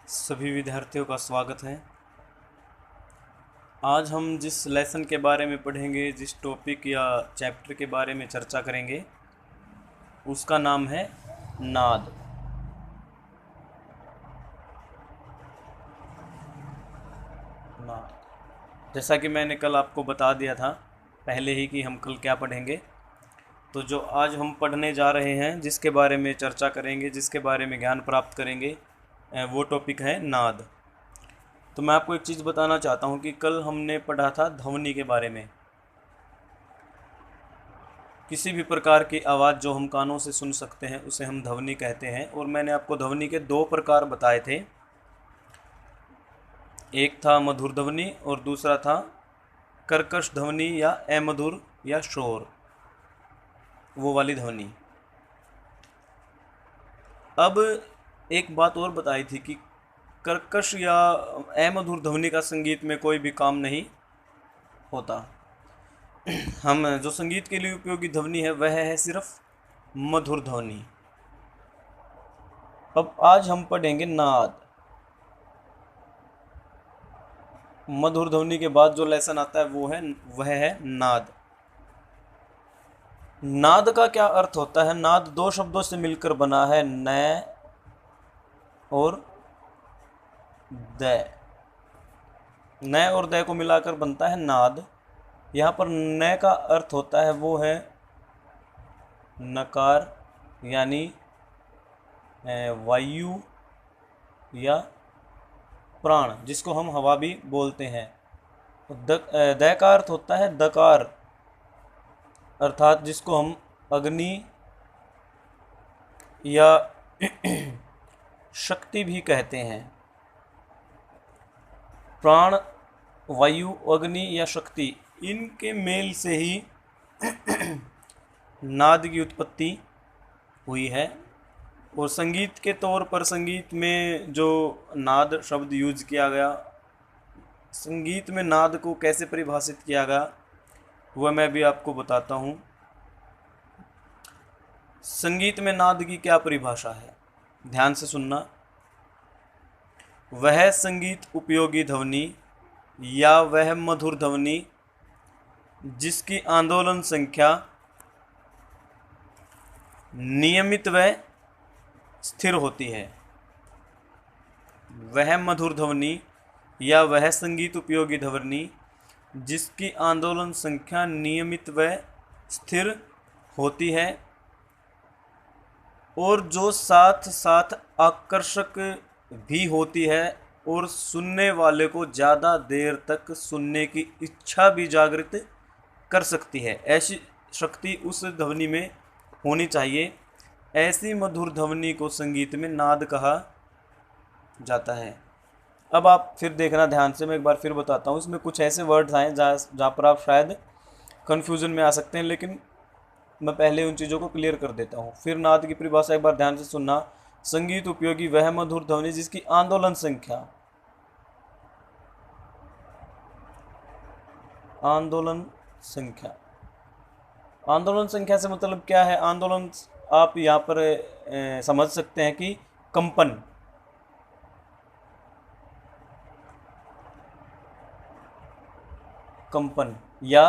सभी विद्यार्थियों का स्वागत है। आज हम जिस लेसन के बारे में पढ़ेंगे, जिस टॉपिक या चैप्टर के बारे में चर्चा करेंगे, उसका नाम है नाद। नाद, जैसा कि मैंने कल आपको बता दिया था पहले ही कि हम कल क्या पढ़ेंगे, तो जो आज हम पढ़ने जा रहे हैं, जिसके बारे में चर्चा करेंगे, जिसके बारे में ज्ञान प्राप्त करेंगे, वो टॉपिक है नाद। तो मैं आपको एक चीज़ बताना चाहता हूँ कि कल हमने पढ़ा था ध्वनि के बारे में। किसी भी प्रकार की आवाज़ जो हम कानों से सुन सकते हैं उसे हम ध्वनि कहते हैं। और मैंने आपको ध्वनि के दो प्रकार बताए थे, एक था मधुर ध्वनि और दूसरा था कर्कश ध्वनि या अमधुर या शोर, वो वाली ध्वनि। अब एक बात और बताई थी कि कर्कश या अमधुर ध्वनि का संगीत में कोई भी काम नहीं होता। हम जो संगीत के लिए उपयोगी ध्वनि है वह है सिर्फ मधुर ध्वनि। अब आज हम पढ़ेंगे नाद। मधुर ध्वनि के बाद जो लेसन आता है वह है नाद। नाद का क्या अर्थ होता है? नाद दो शब्दों से मिलकर बना है, न और द। न और द को मिलाकर बनता है नाद। यहाँ पर न का अर्थ होता है वो है नकार, यानी वायु या प्राण, जिसको हम हवा भी बोलते हैं। द का अर्थ होता है दकार, अर्थात जिसको हम अग्नि या शक्ति भी कहते हैं। प्राण, वायु, अग्नि या शक्ति, इनके मेल से ही नाद की उत्पत्ति हुई है। और संगीत के तौर पर संगीत में जो नाद शब्द यूज किया गया, संगीत में नाद को कैसे परिभाषित किया गया वह मैं भी आपको बताता हूँ। संगीत में नाद की क्या परिभाषा है, ध्यान से सुनना। वह संगीत उपयोगी ध्वनि या वह मधुर ध्वनि जिसकी आंदोलन संख्या नियमित व स्थिर होती है। वह मधुर ध्वनि या वह संगीत उपयोगी ध्वनि जिसकी आंदोलन संख्या नियमित व स्थिर होती है और जो साथ साथ आकर्षक भी होती है और सुनने वाले को ज़्यादा देर तक सुनने की इच्छा भी जागृत कर सकती है। ऐसी शक्ति उस ध्वनि में होनी चाहिए। ऐसी मधुर ध्वनि को संगीत में नाद कहा जाता है। अब आप फिर देखना ध्यान से, मैं एक बार फिर बताता हूँ। इसमें कुछ ऐसे वर्ड्स आए जहाँ पर आप शायद कन्फ्यूज़न में आ सकते हैं, लेकिन मैं पहले उन चीज़ों को क्लियर कर देता हूँ। फिर नाद की परिभाषा एक बार ध्यान से सुनना। संगीत उपयोगी वह मधुर ध्वनि जिसकी आंदोलन संख्या, आंदोलन संख्या, आंदोलन संख्या से मतलब क्या है? आंदोलन आप यहाँ पर समझ सकते हैं कि कंपन, कंपन या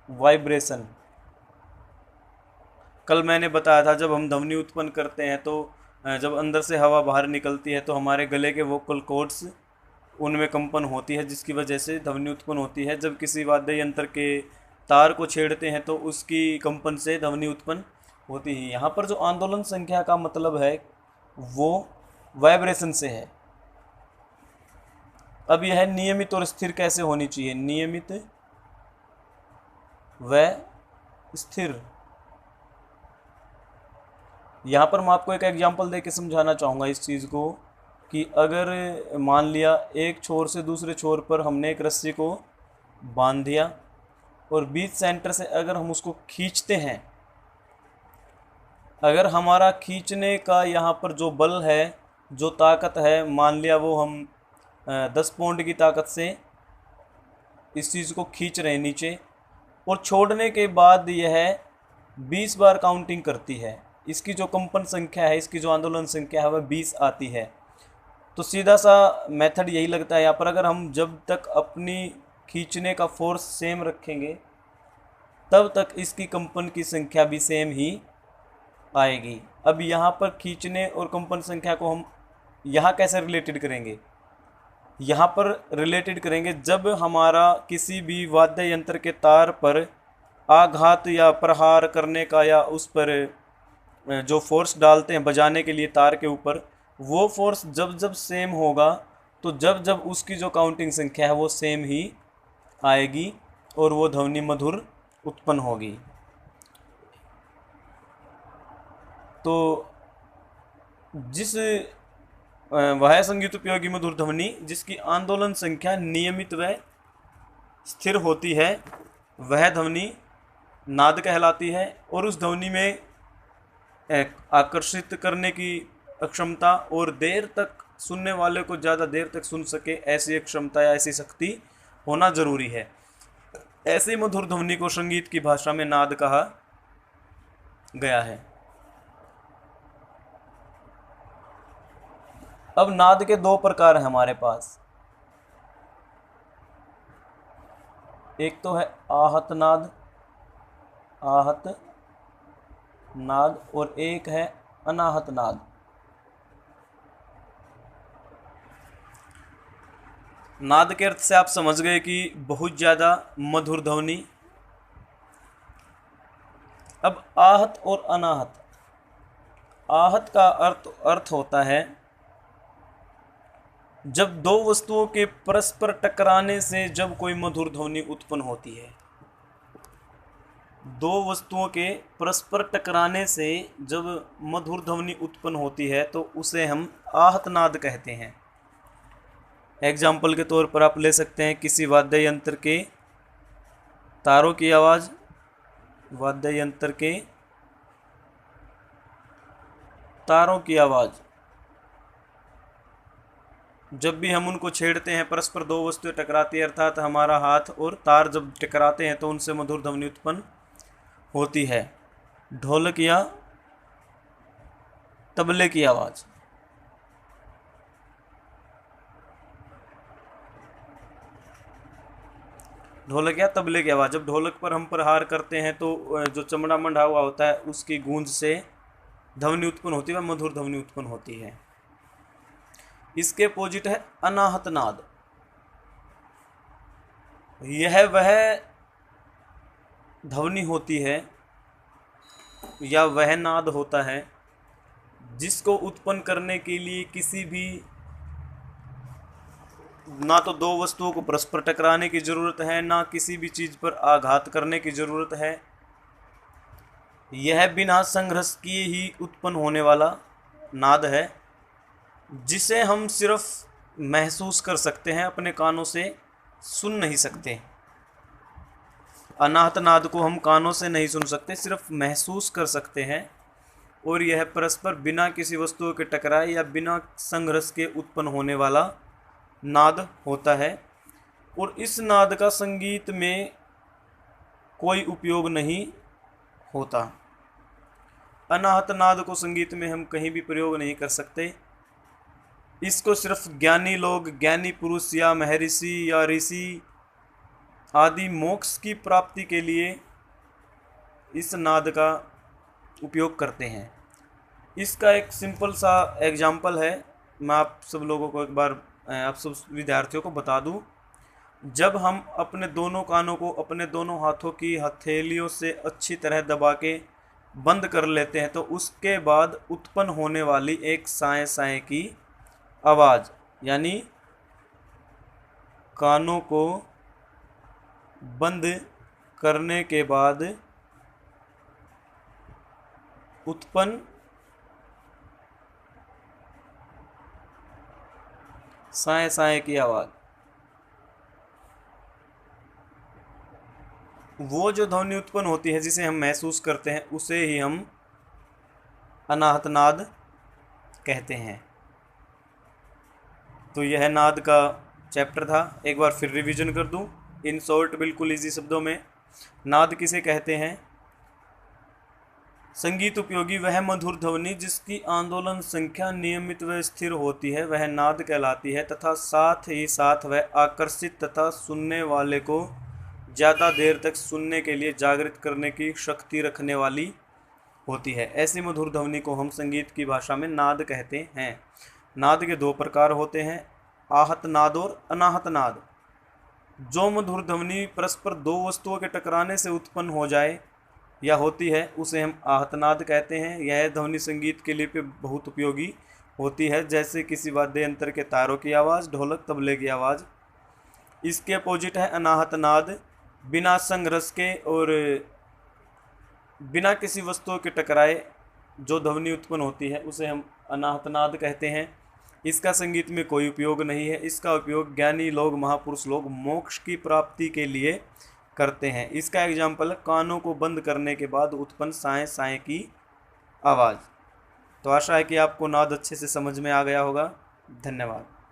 वाइब्रेशन। कल मैंने बताया था जब हम ध्वनि उत्पन्न करते हैं तो जब अंदर से हवा बाहर निकलती है तो हमारे गले के वोकल कॉर्ड्स, उनमें कंपन होती है, जिसकी वजह से ध्वनि उत्पन्न होती है। जब किसी वाद्य यंत्र के तार को छेड़ते हैं तो उसकी कंपन से ध्वनि उत्पन्न होती है। यहाँ पर जो आंदोलन संख्या का मतलब है वो वाइब्रेशन से है। अब यह नियमित और स्थिर कैसे होनी चाहिए? नियमित व स्थिर। यहाँ पर मैं आपको एक एग्जांपल देके समझाना चाहूँगा इस चीज़ को कि अगर मान लिया एक छोर से दूसरे छोर पर हमने एक रस्सी को बांध दिया और बीच सेंटर से अगर हम उसको खींचते हैं, अगर हमारा खींचने का यहाँ पर जो बल है, जो ताकत है, मान लिया वो हम 10 पाउंड की ताकत से इस चीज़ को खींच रहे हैं नीचे, और छोड़ने के बाद यह 20 बार काउंटिंग करती है। इसकी जो कंपन संख्या है, इसकी जो आंदोलन संख्या है वह 20 आती है। तो सीधा सा मेथड यही लगता है यहाँ पर, अगर हम जब तक अपनी खींचने का फोर्स सेम रखेंगे तब तक इसकी कंपन की संख्या भी सेम ही आएगी। अब यहाँ पर खींचने और कंपन संख्या को हम यहाँ कैसे रिलेटेड करेंगे, यहाँ पर रिलेटेड करेंगे जब हमारा किसी भी वाद्य यंत्र के तार पर आघात या प्रहार करने का, या उस पर जो फोर्स डालते हैं बजाने के लिए तार के ऊपर, वो फोर्स जब जब सेम होगा तो जब जब उसकी जो काउंटिंग संख्या है वो सेम ही आएगी और वो ध्वनि मधुर उत्पन्न होगी। तो जिस वह संगीत उपयोगी मधुर ध्वनि जिसकी आंदोलन संख्या नियमित व स्थिर होती है वह ध्वनि नाद कहलाती है, और उस ध्वनि में आकर्षित करने की अक्षमता और देर तक सुनने वाले को ज़्यादा देर तक सुन सके ऐसी एक क्षमता या ऐसी शक्ति होना जरूरी है। ऐसे मधुर ध्वनि को संगीत की भाषा में नाद कहा गया है। अब नाद के दो प्रकार हैं हमारे पास, एक तो है आहत नाद, और एक है अनाहत नाद। नाद के अर्थ से आप समझ गए कि बहुत ज़्यादा मधुर ध्वनि। अब आहत और अनाहत। आहत का अर्थ होता है जब दो वस्तुओं के परस्पर टकराने से जब कोई मधुर ध्वनि उत्पन्न होती है। दो वस्तुओं के परस्पर टकराने से जब मधुर ध्वनि उत्पन्न होती है तो उसे हम आहत नाद कहते हैं। एग्जाम्पल के तौर पर आप ले सकते हैं किसी वाद्य यंत्र के तारों की आवाज़, वाद्य यंत्र के तारों की आवाज़। जब भी हम उनको छेड़ते हैं, परस्पर दो वस्तुएं टकराती है, अर्थात हमारा हाथ और तार जब टकराते हैं तो उनसे मधुर ध्वनि उत्पन्न होती है। ढोलक या तबले की आवाज़। ढोलक या तबले की आवाज़। जब ढोलक पर हम प्रहार करते हैं तो जो चमड़ा मंडा हुआ होता है उसकी गूंज से ध्वनि उत्पन्न होती है, मधुर ध्वनि उत्पन्न होती है। इसके अपोजिट है अनाहत नाद। यह वह ध्वनि होती है या वह नाद होता है जिसको उत्पन्न करने के लिए किसी भी, ना तो दो वस्तुओं को परस्पर टकराने की ज़रूरत है, ना किसी भी चीज़ पर आघात करने की ज़रूरत है। यह बिना संघर्ष किए ही उत्पन्न होने वाला नाद है जिसे हम सिर्फ महसूस कर सकते हैं, अपने कानों से सुन नहीं सकते। अनाहत नाद को हम कानों से नहीं सुन सकते, सिर्फ महसूस कर सकते हैं, और यह परस्पर बिना किसी वस्तु के टकराए या बिना संघर्ष के उत्पन्न होने वाला नाद होता है। और इस नाद का संगीत में कोई उपयोग नहीं होता। अनाहत नाद को संगीत में हम कहीं भी प्रयोग नहीं कर सकते। इसको सिर्फ ज्ञानी लोग, ज्ञानी पुरुष या महर्षि या ऋषि आदि मोक्ष की प्राप्ति के लिए इस नाद का उपयोग करते हैं। इसका एक सिंपल सा एग्जाम्पल है, मैं आप सब लोगों को एक बार, आप सब विद्यार्थियों को बता दूं। जब हम अपने दोनों कानों को अपने दोनों हाथों की हथेलियों से अच्छी तरह दबा के बंद कर लेते हैं तो उसके बाद उत्पन्न होने वाली एक साए साए की आवाज़, यानी कानों को बंद करने के बाद उत्पन्न साए साए की आवाज़, वो जो ध्वनि उत्पन्न होती है जिसे हम महसूस करते हैं उसे ही हम अनाहत नाद कहते हैं। तो यह नाद का चैप्टर था। एक बार फिर रिवीजन कर दूं इन शॉर्ट, बिल्कुल इजी शब्दों में। नाद किसे कहते हैं? संगीत उपयोगी वह मधुर ध्वनि जिसकी आंदोलन संख्या नियमित व स्थिर होती है, वह नाद कहलाती है तथा साथ ही साथ वह आकर्षित तथा सुनने वाले को ज़्यादा देर तक सुनने के लिए जागृत करने की शक्ति रखने वाली होती है। ऐसी मधुर ध्वनि को हम संगीत की भाषा में नाद कहते हैं। नाद के दो प्रकार होते हैं, आहत नाद और अनाहत नाद। जो मधुर ध्वनि परस्पर दो वस्तुओं के टकराने से उत्पन्न हो जाए या होती है उसे हम आहतनाद कहते हैं। यह ध्वनि संगीत के लिए बहुत उपयोगी होती है, जैसे किसी वाद्य यंत्र के तारों की आवाज़, ढोलक, तबले की आवाज़। इसके अपोजिट है अनाहतनाद। बिना संघर्ष के और बिना किसी वस्तुओं के टकराए जो ध्वनि उत्पन्न होती है उसे हम अनाहतनाद कहते हैं। इसका संगीत में कोई उपयोग नहीं है। इसका उपयोग ज्ञानी लोग, महापुरुष लोग मोक्ष की प्राप्ति के लिए करते हैं। इसका एग्जाम्पल है कानों को बंद करने के बाद उत्पन्न साए साए की आवाज़। तो आशा है कि आपको नाद अच्छे से समझ में आ गया होगा। धन्यवाद।